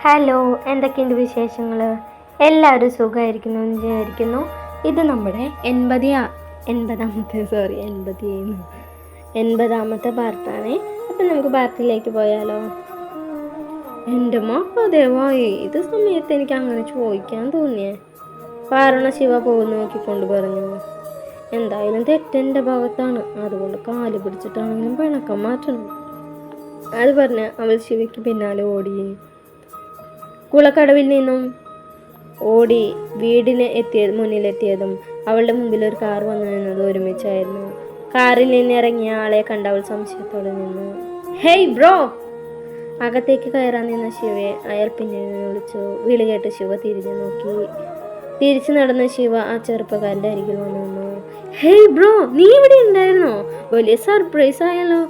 Hello, എന്തൊക്കെയുണ്ട് വിശേഷങ്ങൾ? എല്ലാവരും സുഖമായിരിക്കുന്നു എന്ന് വിചാരിക്കുന്നു. ഇത് നമ്മുടെ എൺപതാമത്തെ പാർട്ടാണ്. അപ്പം നമുക്ക് പാർട്ടിലേക്ക് പോയാലോ? എൻ്റെ അതെവാ, ഏത് സമയത്ത് എനിക്ക് അങ്ങനെ ചോദിക്കാൻ തോന്നിയേ? പാർവണ ശിവ പോകുന്ന നോക്കിക്കൊണ്ട് പറഞ്ഞു. എന്തായാലും തെറ്റെൻ്റെ ഭാഗത്താണ്, അതുകൊണ്ട് കാല് പിടിച്ചിട്ടാണെങ്കിലും പിണക്കം മാറ്റണം. അത് പറഞ്ഞ് അവൾ ശിവയ്ക്ക് പിന്നാലെ ഓടി. കുളക്കടവിൽ നിന്നും ഓടി മുന്നിലെത്തിയതും അവളുടെ മുമ്പിൽ ഒരു കാർ വന്നു നിന്നത് ഒരുമിച്ചായിരുന്നു. കാറിൽ നിന്ന് ഇറങ്ങിയ ആളെ കണ്ട അവൾ സംശയത്തോടെ നിന്നു. Hey bro! അകത്തേക്ക് കയറാൻ നിന്ന ശിവയെ അയാൾ പിന്നിൽ നിന്ന് വിളിച്ചു. വിളി കേട്ട് ശിവ തിരിഞ്ഞു നോക്കി. തിരിച്ചു നടന്ന ശിവ ആ ചെറുപ്പക്കാരൻ്റെ അരികിൽ വന്നു നിന്നു. ഹേയ് ബ്രോ, നീ ഇവിടെ ഉണ്ടായിരുന്നോ? വലിയ സർപ്രൈസ് ആയല്ലോ!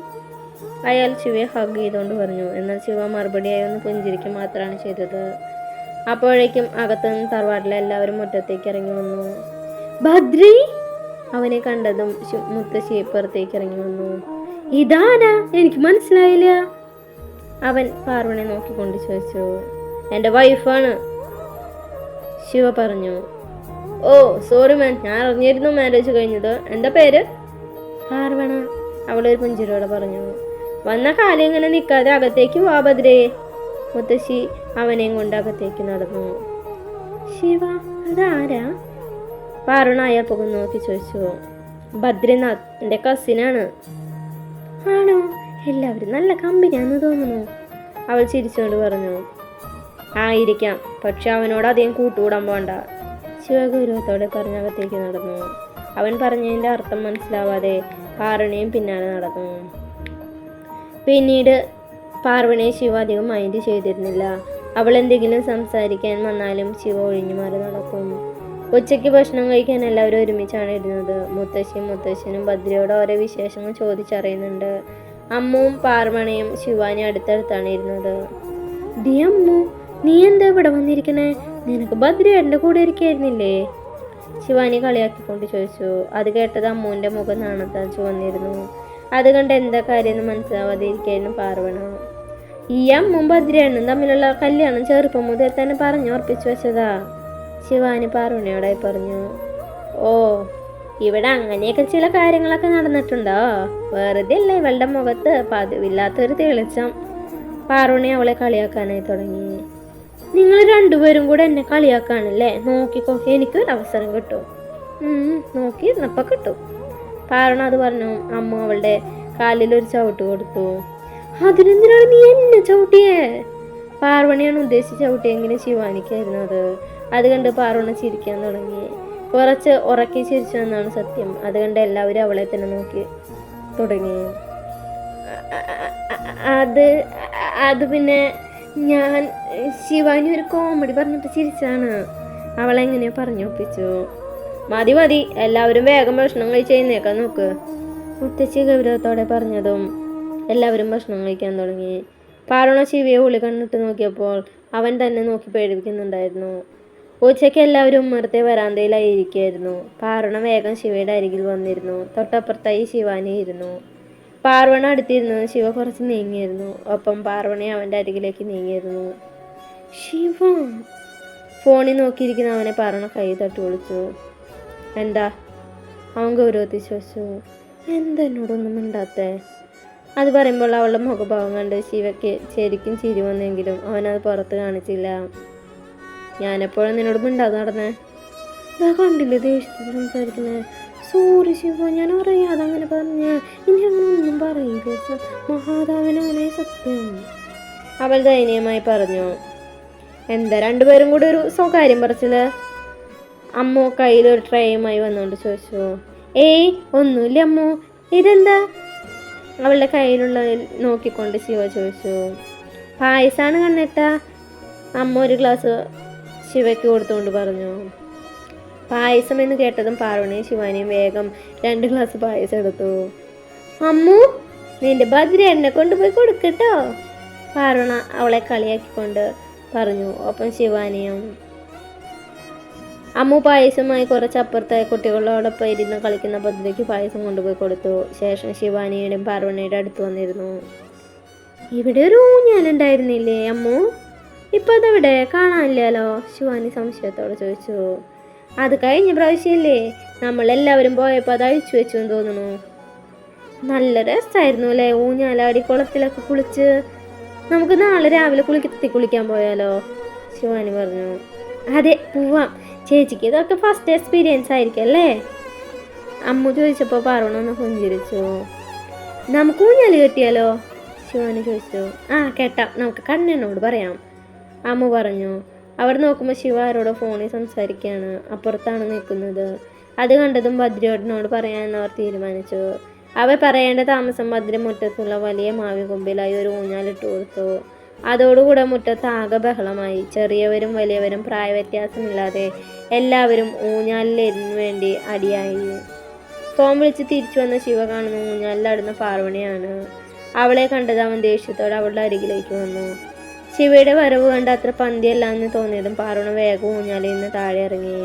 അയാൾ ശിവയെ ഹഗ് ചെയ്തുകൊണ്ട് പറഞ്ഞു. എന്നാൽ ശിവ മറുപടിയായി ഒന്ന് പുഞ്ചിരിക്കുക മാത്രമാണ് ചെയ്തത്. അപ്പോഴേക്കും അകത്തുനിന്ന് തറവാട്ടിലെ എല്ലാവരും മുറ്റത്തേക്ക് ഇറങ്ങി വന്നു. ഭദ്രി! അവനെ കണ്ടതും മുത്തശ്ശി പുറത്തേക്ക് ഇറങ്ങി വന്നു. ഇതാരാ? എനിക്ക് മനസ്സിലായില്ല. അവൻ പാർവണെ നോക്കിക്കൊണ്ട് ചോദിച്ചു. എൻ്റെ വൈഫാണ്, ശിവ പറഞ്ഞു. ഓ സോറി മാൻ, ഞാൻ അറിഞ്ഞിരുന്നു മാരേജ് കഴിഞ്ഞത്. എന്താ പേര്? പാർവണ, അവളൊരു പുഞ്ചിരിയോടെ പറഞ്ഞു. വന്ന കാലം ഇങ്ങനെ നിൽക്കാതെ അകത്തേക്ക് വാ ഭദ്രേ. മുത്തശ്ശി അവനെയും കൊണ്ട് അകത്തേക്ക് നടന്നു. ശിവ, അതാരാ? പാർവണ അയാൾ പോകുന്ന നോക്കി ചോദിച്ചു. ബദ്രിനാഥ്, എൻ്റെ കസിനാണ്. ആണോ? എല്ലാവരും നല്ല കമ്പനിയാണെന്ന് തോന്നുന്നു, അവൾ ചിരിച്ചുകൊണ്ട് പറഞ്ഞു. ആയിരിക്കാം, പക്ഷെ അവനോട് അധികം കൂട്ടുകൂടാൻ പോണ്ട, ശിവ ഗൗരവത്തോടെ പറഞ്ഞകത്തേക്ക് നടന്നു. അവൻ പറഞ്ഞതിൻ്റെ അർത്ഥം മനസ്സിലാവാതെ പാർവണയും പിന്നാലെ നടന്നു. പിന്നീട് പാർവണയെ ശിവ അധികം മൈൻഡ് ചെയ്തിരുന്നില്ല. അവൾ എന്തെങ്കിലും സംസാരിക്കാൻ വന്നാലും ശിവ ഒഴിഞ്ഞു മാറി നടക്കും. ഉച്ചയ്ക്ക് ഭക്ഷണം കഴിക്കാൻ എല്ലാവരും ഒരുമിച്ചാണ് ഇരുന്നത്. മുത്തശ്ശനും ഭദ്രയോട് ഓരോ വിശേഷങ്ങൾ ചോദിച്ചറിയുന്നുണ്ട്. അമ്മുവും പാർവണയും ശിവാനി അടുത്തടുത്താണ് ഇരുന്നത്. ഡി അമ്മു, നീ എന്താ ഇവിടെ വന്നിരിക്കണേ? നിനക്ക് ഭദ്രയുടെ കൂടെ ഇരിക്കായിരുന്നില്ലേ? ശിവാനി കളിയാക്കിക്കൊണ്ട് ചോദിച്ചു. അത് കേട്ടത് അമ്മുവിൻ്റെ മുഖം നാണത്താൽ ചുവന്നിരുന്നു. അത് കണ്ട് എന്താ കാര്യമെന്ന് മനസ്സിലാവാതെ ഇരിക്കായിരുന്നു പാർവണ. ഈ അമ്മും ഭദ്രണ്ണും തമ്മിലുള്ള കല്യാണം ചെറുപ്പം മുതൽ തന്നെ പറഞ്ഞുറപ്പിച്ചു വെച്ചതാ, ശിവാനി പാർവണയോടായി പറഞ്ഞു. ഓ, ഇവിടെ അങ്ങനെയൊക്കെ ചില കാര്യങ്ങളൊക്കെ നടന്നിട്ടുണ്ടോ? വെറുതെ അല്ല ഇവളുടെ മുഖത്ത് പതിവില്ലാത്തൊരു തെളിച്ചം. പാർവണി അവളെ കളിയാക്കാനായി തുടങ്ങി. നിങ്ങൾ രണ്ടുപേരും കൂടെ എന്നെ കളിയാക്കാണല്ലേ? നോക്കിക്കോ, എനിക്കൊരു അവസരം കിട്ടും. നോക്കിയിരുന്നപ്പോൾ കിട്ടും, പാർവണ അത് പറഞ്ഞു. അമ്മ അവളുടെ കാലിൽ ഒരു ചവിട്ട് കൊടുത്തു. അതിനെന്തിനാണ് നീ എന്നെ ചവിട്ടിയേ? പാർവണിയാണ് ഉദ്ദേശിച്ച് ചവിട്ടിയെങ്കിലും ശിവാനിക്കായിരുന്നു അത്. അത് കണ്ട് പാർവണ ചിരിക്കാൻ തുടങ്ങി. കുറച്ച് ഉറക്കി ചിരിച്ചു എന്നാണ് സത്യം. അത് കണ്ട് എല്ലാവരും അവളെ തന്നെ നോക്കി തുടങ്ങി. അത് പിന്നെ ഞാൻ ശിവാനി ഒരു കോമഡി പറഞ്ഞിട്ട് ചിരിച്ചാണ്, അവളെങ്ങനെയോ പറഞ്ഞു ഒപ്പിച്ചു. മതി, എല്ലാവരും വേഗം ഭക്ഷണം കഴിച്ച് എഴുന്നേക്കാൻ നോക്ക്, മുത്തശ്ശി ഗൗരവത്തോടെ പറഞ്ഞതും എല്ലാവരും ഭക്ഷണം കഴിക്കാൻ തുടങ്ങി. പാർവണ ശിവയെ ഉള്ളി കണ്ണിട്ട് നോക്കിയപ്പോൾ അവൻ തന്നെ നോക്കി പേടിപ്പിക്കുന്നുണ്ടായിരുന്നു. ഉച്ചയ്ക്ക് എല്ലാവരും ഉമ്മറത്തെ വരാന്തയിലായി ഇരിക്കുകയായിരുന്നു. പാർവണ വേഗം ശിവയുടെ അരികിൽ വന്നിരുന്നു. തൊട്ടപ്പുറത്തായി ശിവാനി ഇരുന്നു. പാർവണ അടുത്തിരുന്നു. ശിവ കുറച്ച് നീങ്ങിയിരുന്നു. ഒപ്പം പാർവണയെ അവൻ്റെ അരികിലേക്ക് നീങ്ങിയിരുന്നു. ശിവ, ഫോണിൽ നോക്കിയിരിക്കുന്ന അവനെ പാർവണ കൈ തട്ടി വിളിച്ചു. എന്താ? അവൻ ഗൗരവത്തിൽ ചോദിച്ചു. എന്താ എന്നോടൊന്നും മിണ്ടാത്തേ? അത് പറയുമ്പോൾ അവളുടെ മുഖഭാവം കണ്ട് ശിവയ്ക്ക് ശരിക്കും ചിരി വന്നെങ്കിലും അവനത് പുറത്ത് കാണിച്ചില്ല. ഞാനെപ്പോഴും നിന്നോട് മിണ്ടാതെ നടന്നേ? ഇതാ കണ്ടില്ലേ ദേഷ്യത്തിൽ സംസാരിക്കുന്നേ? സോറി ശിവ, ഞാൻ അറിയാതെ അങ്ങനെ പറഞ്ഞ. ഇനി അങ്ങനെ ഒന്നും പറയില്ല, മഹാദേവനാണേ സത്യം, അവൾ ദയനീയമായി പറഞ്ഞു. എന്താ രണ്ടുപേരും കൂടി ഒരു സ്വകാര്യം പറച്ചില്? അമ്മു കയ്യിലൊരു ട്രേയുമായി വന്നുകൊണ്ട് ചോദിച്ചു. ഏയ് ഒന്നുമില്ല അമ്മു, ഇതെന്താ? അവളുടെ കയ്യിലുള്ള നോക്കിക്കൊണ്ട് ശിവ ചോദിച്ചു. പായസാണ് കണ്ണിട്ട, അമ്മ ഒരു ഗ്ലാസ് ശിവയ്ക്ക് കൊടുത്തുകൊണ്ട് പറഞ്ഞു. പായസം എന്ന് കേട്ടതും പാർവണയും ശിവാനിയും വേഗം 2 ഗ്ലാസ് പായസം എടുത്തു. അമ്മു, നിന്റെ ഭദ്ര എന്നെ കൊണ്ടുപോയി കൊടുക്കട്ടോ, പാർവണ അവളെ കളിയാക്കിക്കൊണ്ട് പറഞ്ഞു. ഒപ്പം ശിവാനിയും. അമ്മു പായസമായി കുറച്ചപ്പുറത്തായ കുട്ടികളോടൊപ്പം ഇരുന്ന് കളിക്കുന്ന ഭദ്രയ്ക്ക് പായസം കൊണ്ടുപോയി കൊടുത്തു. ശേഷം ശിവാനിയുടെയും പാർവണയുടെ അടുത്ത് വന്നിരുന്നു. ഇവിടെ ഒരു ഊഞ്ഞാലുണ്ടായിരുന്നില്ലേ അമ്മു? ഇപ്പം അതെവിടെ കാണാനില്ലല്ലോ? ശിവാനി സംശയത്തോടെ ചോദിച്ചു. അത് കഴിഞ്ഞ പ്രാവശ്യമല്ലേ നമ്മളെല്ലാവരും പോയപ്പോൾ അത് അഴിച്ചു വെച്ചു എന്ന് തോന്നുന്നു. നല്ല രസമായിരുന്നു അല്ലേ ഊഞ്ഞാലാടി കുളത്തിലൊക്കെ കുളിച്ച്. നമുക്ക് നാളെ രാവിലെ കുളിക്കാൻ പോയാലോ? ശിവാനി പറഞ്ഞു. അതെ പോവാം. ചേച്ചിക്ക് ഇതൊക്കെ ഫസ്റ്റ് എക്സ്പീരിയൻസ് ആയിരിക്കും അല്ലേ? അമ്മു ചോദിച്ചപ്പോൾ പാർവണ ഒന്ന് പുഞ്ചിരിച്ചു. നമുക്ക് ഊഞ്ഞാല് കെട്ടിയാലോ? ശിവാനി ചോദിച്ചു. ആ കേട്ടാ, നമുക്ക് കണ്ണനോട് പറയാം, അമ്മു പറഞ്ഞു. അവർ നോക്കുമ്പോൾ ശിവ ആരോടോ ഫോണിൽ സംസാരിക്കുകയാണ്. അപ്പുറത്താണ് നിൽക്കുന്നത്. അത് കണ്ടതും ഭദ്രയോടനോട് പറയാമെന്ന് അവർ തീരുമാനിച്ചു. അവർ പറയേണ്ട താമസം ഭദ്ര മുറ്റത്തുള്ള വലിയ മാവി കൊമ്പിലായി ഒരു ഊഞ്ഞാലിട്ട് കൊടുത്തു. അതോടുകൂടെ മുറ്റത്ത് ആകെ ബഹളമായി. ചെറിയവരും വലിയവരും പ്രായവ്യത്യാസമില്ലാതെ എല്ലാവരും ഊഞ്ഞാലിലിരുന്ന് വേണ്ടി അടിയായി. ഫോൺ വിളിച്ച് തിരിച്ചു വന്ന ശിവ കാണുന്ന ഊഞ്ഞാലിലാടുന്ന പാർവണിയാണ്. അവളെ കണ്ടത് അവൻ ദേഷ്യത്തോടെ അവളുടെ അരികിലേക്ക് വന്നു. ശിവയുടെ വരവ് കണ്ട് അത്ര പന്തിയല്ല എന്ന് തോന്നിയതും പാർവണ വേഗം ഊഞ്ഞാലിൽ നിന്ന് താഴെ ഇറങ്ങി.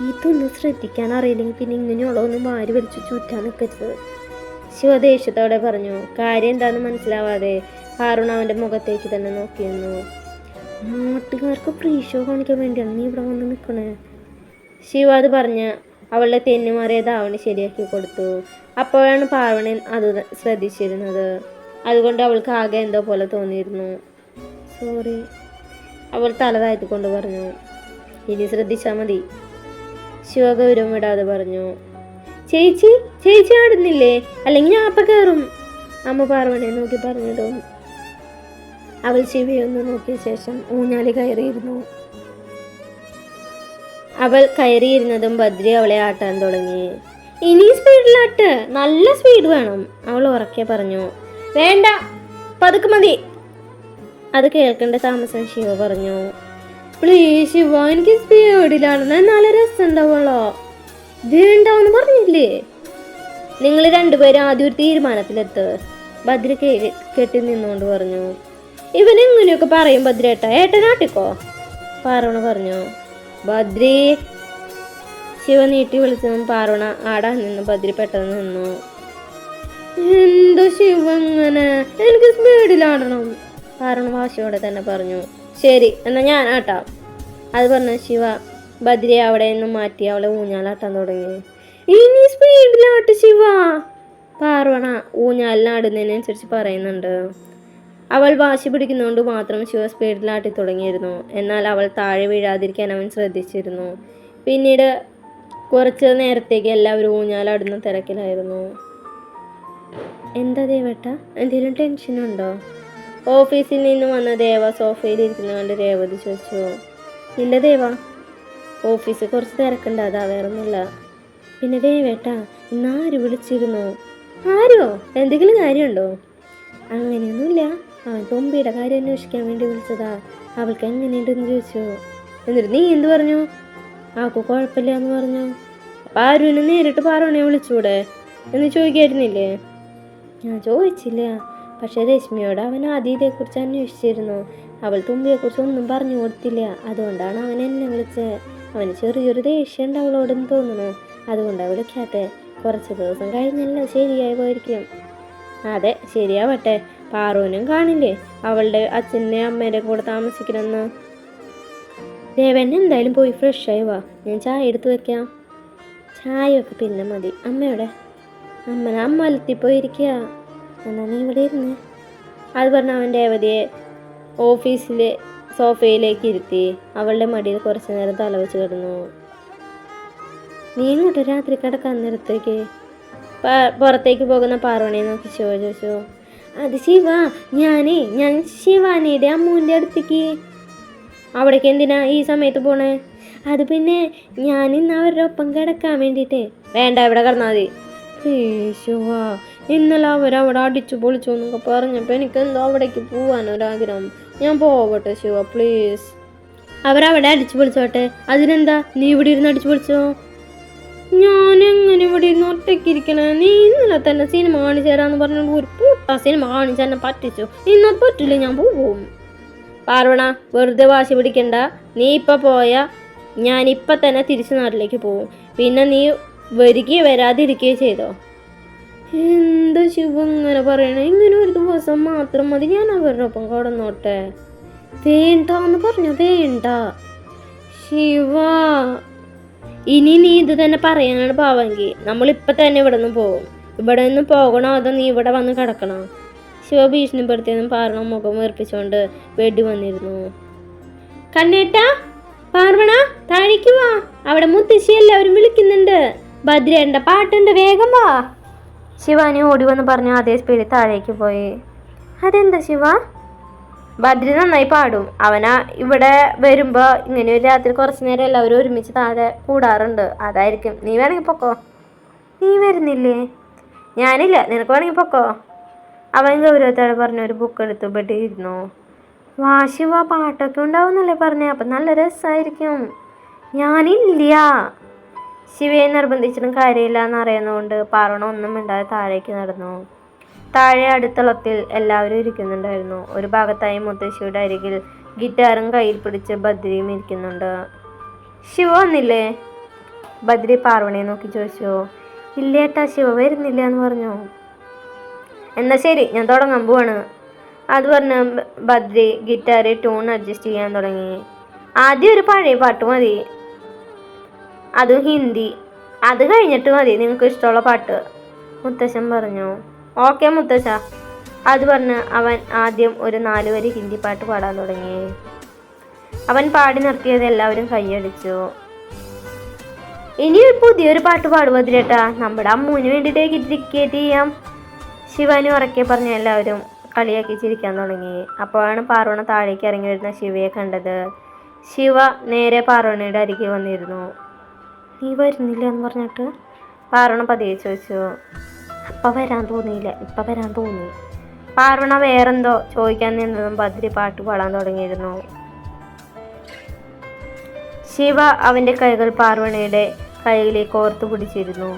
ഇതൊന്നും ശ്രദ്ധിക്കാൻ അറിയില്ലെങ്കിൽ പിന്നെ ഇങ്ങനെയുള്ളതൊന്നും വാരി വലിച്ചു ചുറ്റാൻ നിൽക്കരുത്, ശിവ ദേഷ്യത്തോടെ പറഞ്ഞു. കാര്യം എന്താണെന്ന് മനസ്സിലാവാതെ പാർവണ അവൻ്റെ മുഖത്തേക്ക് തന്നെ നോക്കിയിരുന്നു. നാട്ടുകാർക്ക് ഫ്രീ ഷോ കാണിക്കാൻ വേണ്ടിയാണ് നീ ഇവിടെ വന്ന് നിൽക്കണേ, ശിവ അത് പറഞ്ഞ് അവളുടെ തെന്നുമാറിയ ധാവണി ശരിയാക്കി കൊടുത്തു. അപ്പോഴാണ് പാർവണൻ അത് ശ്രദ്ധിച്ചിരുന്നത്. അതുകൊണ്ട് അവൾക്ക് ആകെ എന്തോ പോലെ തോന്നിയിരുന്നു. സോറി, അവൾ തല താഴ്ത്തിക്കൊണ്ട് പറഞ്ഞു. ഇനി ശ്രദ്ധിച്ചാൽ മതി, ശിവ ഗൗരവം വിടാതെ പറഞ്ഞു. ചേച്ചി ആടുന്നില്ലേ? അല്ലെങ്കിൽ ഞാൻ അപ്പം കയറും, അമ്മ പാർവണയെ നോക്കി പറഞ്ഞതും അവൾ ശിവയൊന്ന് നോക്കിയ ശേഷം ഊഞ്ഞാലി കയറിയിരുന്നു. അവൾ കയറിയിരുന്നതും ബദ്രി അവളെ ആട്ടാൻ തുടങ്ങി. ഇനി സ്പീഡിലാട്ട്, നല്ല സ്പീഡ് വേണം, അവൾ ഉറക്കെ പറഞ്ഞു. വേണ്ട, പതുക്കെ മതി. അത് കേൾക്കേണ്ട താമസം ശിവ പറഞ്ഞു. പ്ലീസ് ശിവ, എനിക്ക് സ്പീഡിലാണ്, നല്ല രസം ഉണ്ടാവുള്ളോ. വേണ്ടാന്ന് പറഞ്ഞില്ലേ? നിങ്ങൾ രണ്ടുപേരും ആദ്യം ഒരു തീരുമാനത്തിലെത്ത്, ഭദ്ര കെട്ടി നിന്നുകൊണ്ട് പറഞ്ഞു. ഇവനെങ്ങനെയൊക്കെ പറയും ഭദ്രേട്ട, ഏട്ടനാട്ടിക്കോ, പാർവണ പറഞ്ഞു. ഭദ്രി, ശിവ നീട്ടി വിളിച്ചതും പാർവണ ആടാൻ നിന്ന് ഭദ്രി പെട്ടെന്ന് നിന്നു. എന്തോ ശിവ ഇങ്ങനെ, എനിക്ക് സ്പീഡിലാടണം, പാർവണ വാശിയോടെ തന്നെ പറഞ്ഞു. ശരി എന്നാ ഞാൻ ആട്ടാം, അത് പറഞ്ഞ ശിവ ഭദ്രയെ അവിടെ നിന്നും മാറ്റി അവളെ ഊഞ്ഞാലാട്ടാൻ തുടങ്ങി. ഇനി സ്പീഡിലാട്ട് ശിവ, പാർവണ ഊഞ്ഞാലിനാടുന്നതിനനുസരിച്ച് പറയുന്നുണ്ട്. അവൾ വാശി പിടിക്കുന്നതുകൊണ്ട് മാത്രം ശിവ സ്പീഡിലാട്ടി തുടങ്ങിയിരുന്നു. എന്നാൽ അവൾ താഴെ വീഴാതിരിക്കാൻ അവൻ ശ്രദ്ധിച്ചിരുന്നു. പിന്നീട് കുറച്ച് നേരത്തേക്ക് എല്ലാവരും ഊഞ്ഞാലാടുന്ന തിരക്കിലായിരുന്നു. എന്താ ദേവേട്ട, എന്തെങ്കിലും ടെൻഷനുണ്ടോ? ഓഫീസിൽ നിന്ന് വന്ന ദേവ സോഫയിൽ ഇരിക്കുന്ന കണ്ട് രേവതി ചോദിച്ചു. ഇല്ല ദേവ, ഓഫീസിൽ കുറച്ച് തിരക്കുണ്ട്, അതാ വേറൊന്നുമില്ല. പിന്നെ ദേവേട്ട, ഇന്ന് ആര് വിളിച്ചിരുന്നു? ആരോ? എന്തെങ്കിലും കാര്യമുണ്ടോ? അങ്ങനെയൊന്നുമില്ല, അവൻ തുമ്പിയുടെ കാര്യം അന്വേഷിക്കാൻ വേണ്ടി വിളിച്ചതാ. അവൾക്ക് എങ്ങനെയുണ്ടെന്ന് ചോദിച്ചു. എന്നിട്ട് നീ എന്ത് പറഞ്ഞു? ആക്കു കുഴപ്പമില്ല എന്ന് പറഞ്ഞു. അപ്പം ആരുവിനെ നേരിട്ട് പാർവണയെ വിളിച്ചൂടെ എന്ന് ചോദിക്കായിരുന്നില്ലേ? ഞാൻ ചോദിച്ചില്ല, പക്ഷെ രശ്മിയോട് അവൻ ആദിയെക്കുറിച്ച് അന്വേഷിച്ചിരുന്നു. അവൾ തുമ്പിയെക്കുറിച്ച് ഒന്നും പറഞ്ഞു കൊടുത്തില്ല, അതുകൊണ്ടാണ് അവൻ എന്നെ വിളിച്ചത്. അവന് ചെറിയൊരു ദേഷ്യം ഉണ്ട് അവളോടെന്ന് തോന്നുന്നു, അതുകൊണ്ടാണ് വിളിക്കാത്തെ. കുറച്ച് ദിവസം കഴിഞ്ഞല്ലോ ശരിയായി പോയിരിക്കും. അതെ, ശരിയാവട്ടെ. പാറുവിനും കാണില്ലേ അവളുടെ അച്ഛൻ്റെ അമ്മേൻ്റെ കൂടെ താമസിക്കണമെന്ന്. ദേവൻ എന്തായാലും പോയി ഫ്രഷായി വാ, ഞാൻ ചായ എടുത്ത് വെക്കാം. ചായയൊക്കെ പിന്നെ മതി. അമ്മയോടെ? അമ്മ അലത്തിപ്പോയിരിക്കുക, എന്നാ നീ ഇവിടെ ഇരുന്നേ, അത് പറഞ്ഞ അവൻ രേവതിയെ ഓഫീസിലെ സോഫയിലേക്ക് ഇരുത്തി അവളുടെ മടിയിൽ കുറച്ചു നേരം തലവെച്ച് കിടന്നു. നീ ഇങ്ങോട്ട് രാത്രി കിടക്കാൻ നേരത്തേക്ക് പുറത്തേക്ക് പോകുന്ന പാർവണയെ നോക്കി ശിവ ചോദിച്ചു. അത് ശിവ, ഞാൻ ശിവാനിയുടെ അമ്മൂൻ്റെ അടുത്തേക്ക്. അവിടേക്ക് എന്തിനാ ഈ സമയത്ത് പോണേ? അത് പിന്നെ ഞാൻ ഇന്ന് അവരുടെ ഒപ്പം കിടക്കാൻ വേണ്ടിയിട്ടേ. വേണ്ട, ഇവിടെ കിടന്നാൽ മതി. ശിവ, ഇന്നലെ അവരവിടെ അടിച്ചു പൊളിച്ചു എന്നൊക്കെ പറഞ്ഞപ്പോൾ എനിക്കെന്തോ അവിടേക്ക് പോകാനൊരാഗ്രഹം. ഞാൻ പോകട്ടെ ശിവ, പ്ലീസ്. അവരവിടെ അടിച്ചു പൊളിച്ചോട്ടെ, അതിനെന്താ? നീ ഇവിടെ ഇരുന്ന് അടിച്ചു പൊളിച്ചോ? ഞാൻ എങ്ങനെ ഇവിടെ ഇരുന്ന് ഒറ്റയ്ക്കിരിക്കണേ? നീ ഇന്നലെ തന്നെ സിനിമ കാണിച്ചു തരാമെന്ന് പറഞ്ഞുകൊണ്ട് ഒരു പൂട്ട സിനിമ കാണിച്ച് എന്നെ പറ്റിച്ചു. ഇന്നത് പറ്റില്ല, ഞാൻ പോവും. പാർവണ, വെറുതെ വാശി പിടിക്കണ്ട. നീ ഇപ്പം പോയാൽ ഞാനിപ്പം തന്നെ തിരിച്ചു നാട്ടിലേക്ക് പോവും. പിന്നെ നീ വരികയോ വരാതിരിക്കുകയോ ചെയ്തോ. എന്താ ശിവ ഇങ്ങനെ പറയണേ? ഇങ്ങനെ ഒരു ദിവസം മാത്രം മതി, ഞാൻ അവരുടെ ഒപ്പം കടന്നോട്ടെ. വേണ്ടെന്ന് പറഞ്ഞു, വേണ്ട. ശിവ, ഇനി നീ ഇത് തന്നെ പറയാനാണ് പാവെങ്കിൽ നമ്മളിപ്പോൾ തന്നെ ഇവിടെ നിന്ന് പോകും. ഇവിടെ നിന്ന് പോകണോ അതോ നീ ഇവിടെ വന്ന് കിടക്കണോ? ശിവ ഭീഷണിപ്പെടുത്തിയതും പാർവണ മുഖം വീർപ്പിച്ചുകൊണ്ട് വെടി വന്നിരുന്നു. കണ്ണേട്ടാ, പാർവണ താഴേക്ക് വാ, അവിടെ മുത്തശ്ശി എല്ലാവരും വിളിക്കുന്നുണ്ട്, ഭദ്രേണ്ട പാട്ടുണ്ട്, വേഗം വാ. ശിവാനി ഓടി വന്ന് പറഞ്ഞു അതേ സ്പീഡിൽ താഴേക്ക് പോയി. അതെന്താ ശിവ? ഭദ്രി നന്നായി പാടും. അവനാ ഇവിടെ വരുമ്പോൾ ഇങ്ങനെ ഒരു രാത്രി കുറച്ച് നേരം എല്ലാവരും ഒരുമിച്ച് താഴെ കൂടാറുണ്ട്, അതായിരിക്കും. നീ വേണമെങ്കിൽ പൊക്കോ. നീ വരുന്നില്ലേ? ഞാനില്ല, നിനക്ക് വേണമെങ്കിൽ പൊക്കോ. അവൻ ഗൗരവത്തോടെ പറഞ്ഞ ഒരു ബുക്ക് എടുത്ത് ബെഡിലിരുന്നു. വാ ശിവ, പാട്ടൊക്കെ ഉണ്ടാവുന്നല്ലേ പറഞ്ഞേ, അപ്പം നല്ല രസമായിരിക്കും. ഞാനില്ല. ശിവയെ നിർബന്ധിച്ചിട്ടും കാര്യമില്ല എന്നറിയുന്നതുകൊണ്ട് പാർവണ ഒന്നും മിണ്ടാതെ താഴേക്ക് നടന്നു. താഴെ അടുത്തളത്തിൽ എല്ലാവരും ഇരിക്കുന്നുണ്ടായിരുന്നു. ഒരു ഭാഗത്തായി മുത്തശ്ശിയുടെ അരികിൽ ഗിറ്റാറും കയ്യിൽ പിടിച്ച് ബദ്രിയും ഇരിക്കുന്നുണ്ട്. ശിവ വന്നില്ലേ? ബദ്രി പാർവണയെ നോക്കി ചോദിച്ചു. ഇല്ലേട്ടാ, ശിവ വരുന്നില്ല എന്ന് പറഞ്ഞു. എന്നാൽ ശരി, ഞാൻ തുടങ്ങാൻ പോവാണ്. അത് പറഞ്ഞ് ബദ്രി ഗിറ്റാറിൽ ട്യൂൺ അഡ്ജസ്റ്റ് ചെയ്യാൻ തുടങ്ങി. ആദ്യം ഒരു പഴയ പാട്ട് മതി, അതും ഹിന്ദി. അത് കഴിഞ്ഞിട്ട് മതി നിങ്ങൾക്ക് ഇഷ്ടമുള്ള പാട്ട്, മുത്തശ്ശൻ പറഞ്ഞു. ഓക്കെ മുത്തശ്ശ. അത് പറഞ്ഞ് അവൻ ആദ്യം ഒരു 4 വരി ഹിന്ദി പാട്ട് പാടാൻ തുടങ്ങി. അവൻ പാടി നിർത്തിയത് എല്ലാവരും കൈയടിച്ചു. ഇനി പുതിയൊരു പാട്ട് പാടുവതിലേട്ടാ, നമ്മുടെ അമ്മൂന് വേണ്ടിയിട്ട് ഡെഡിക്കേറ്റ് ചെയ്യാം, ശിവാനി ഉറക്കെ പറഞ്ഞ എല്ലാവരും കളിയാക്കി ചിരിക്കാൻ തുടങ്ങി. അപ്പോഴാണ് പാർവണ താഴേക്ക് ഇറങ്ങി വരുന്ന ശിവയെ കണ്ടത്. ശിവ നേരെ പാർവണയുടെ അരികെ വന്നിരുന്നു. നീ വരുന്നില്ല എന്ന് പറഞ്ഞിട്ട് പാർവണ പതിയെ ചോദിച്ചു. അപ്പം വരാൻ തോന്നിയില്ല, ഇപ്പം വരാൻ തോന്നി. പാർവണ വേറെന്തോ ചോദിക്കാൻ നിന്നതും ബദ്രി പാട്ട് പാടാൻ തുടങ്ങിയിരുന്നു. ശിവ അവൻ്റെ കൈകൾ പാർവണയുടെ കൈയിലേക്ക് ഓർത്തു പിടിച്ചിരുന്നു.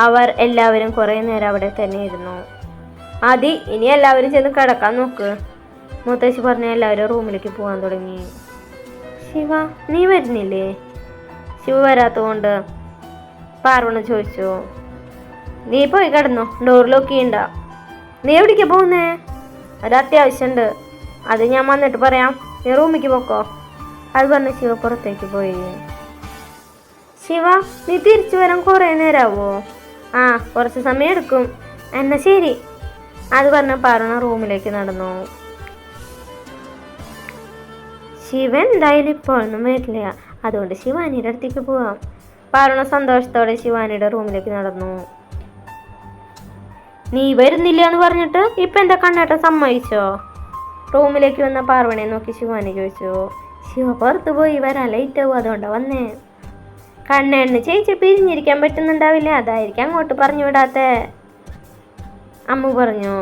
അവർ എല്ലാവരും കുറേ നേരം അവിടെ തന്നെ ഇരുന്നു. മതി, ഇനി എല്ലാവരും ചെന്ന് കിടക്കാൻ നോക്ക്, മുത്തശ്ശി പറഞ്ഞ എല്ലാവരും റൂമിലേക്ക് പോകാൻ തുടങ്ങി. ശിവ, നീ വരുന്നില്ലേ? ശിവ വരാത്തതുകൊണ്ട് പാർവണ ചോദിച്ചു. നീ പോയി കിടന്നോ, ഡോർ ലോക്ക് ചെയ്യണ്ട. നീ എവിടേക്കാ പോകുന്നേ? ഒരത്യാവശ്യമുണ്ട്, അത് ഞാൻ വന്നിട്ട് പറയാം, നീ റൂമിലേക്ക് പോക്കോ. അത് പറഞ്ഞ് ശിവ പുറത്തേക്ക് പോയി. ശിവ, നീ തിരിച്ചു വരാൻ കുറേ നേരമാവോ? ആ, കുറച്ച് സമയം എടുക്കും. എന്നാ ശരി. അത് പറഞ്ഞ് പാർവണ റൂമിലേക്ക് നടന്നു. ശിവ എന്തായാലും ഇപ്പോഴൊന്നും വരില്ല, അതുകൊണ്ട് ശിവാനിയുടെ അടുത്തേക്ക് പോവാം. പാർവണ സന്തോഷത്തോടെ ശിവാനിയുടെ റൂമിലേക്ക് നടന്നു. നീ വരുന്നില്ല എന്ന് പറഞ്ഞിട്ട് ഇപ്പം എന്താ കണ്ണേട്ടൻ സമ്മതിച്ചോ? റൂമിലേക്ക് വന്ന പാർവണയെ നോക്കി ശിവാനി ചോദിച്ചു. ശിവ പുറത്ത് പോയി വരാൻ ലേറ്റ് ആവും, അതുകൊണ്ടാണ് വന്നേ. കണ്ണേണ്ണ ചേച്ചി പിരിഞ്ഞിരിക്കാൻ പറ്റുന്നുണ്ടാവില്ല, അതായിരിക്കും അങ്ങോട്ട് പറഞ്ഞു വിടാത്തെ, അമ്മു പറഞ്ഞു.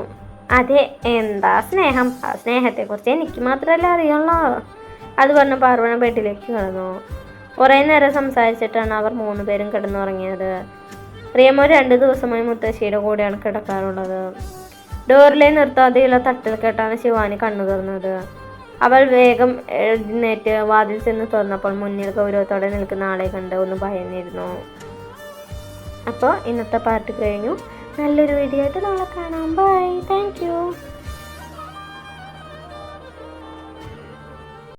അതെ, എന്താ സ്നേഹം, ആ സ്നേഹത്തെക്കുറിച്ച് എനിക്ക് മാത്രമല്ല അറിയുള്ളൂ. അത് പറഞ്ഞ് പാർവണ ബെഡിലേക്ക് കിടന്നു. കുറേ നേരം സംസാരിച്ചിട്ടാണ് അവർ 3 പേരും കിടന്നുറങ്ങിയത്. റിയമോ 2 ദിവസമായി മുത്തശ്ശിയുടെ കൂടെയാണ് കിടക്കാറുള്ളത്. ഡോറിലെ നിർത്താതെയുള്ള തട്ടൽ കേട്ടാണ് ശിവാനി കണ്ണു തുറന്നത്. അവൾ വേഗം എഴുന്നേറ്റ് വാതിൽ ചെന്ന് തുറന്നപ്പോൾ മുന്നിൽ ഗൗരവത്തോടെ നിൽക്കുന്ന ആളെ കണ്ട് ഒന്ന് ഭയന്നിരുന്നു. അപ്പോൾ ഇന്നത്തെ പാട്ട് കഴിഞ്ഞു. നല്ലൊരു വീഡിയോ ആയിട്ട് നാളെ കാണാം. Bye, thank U.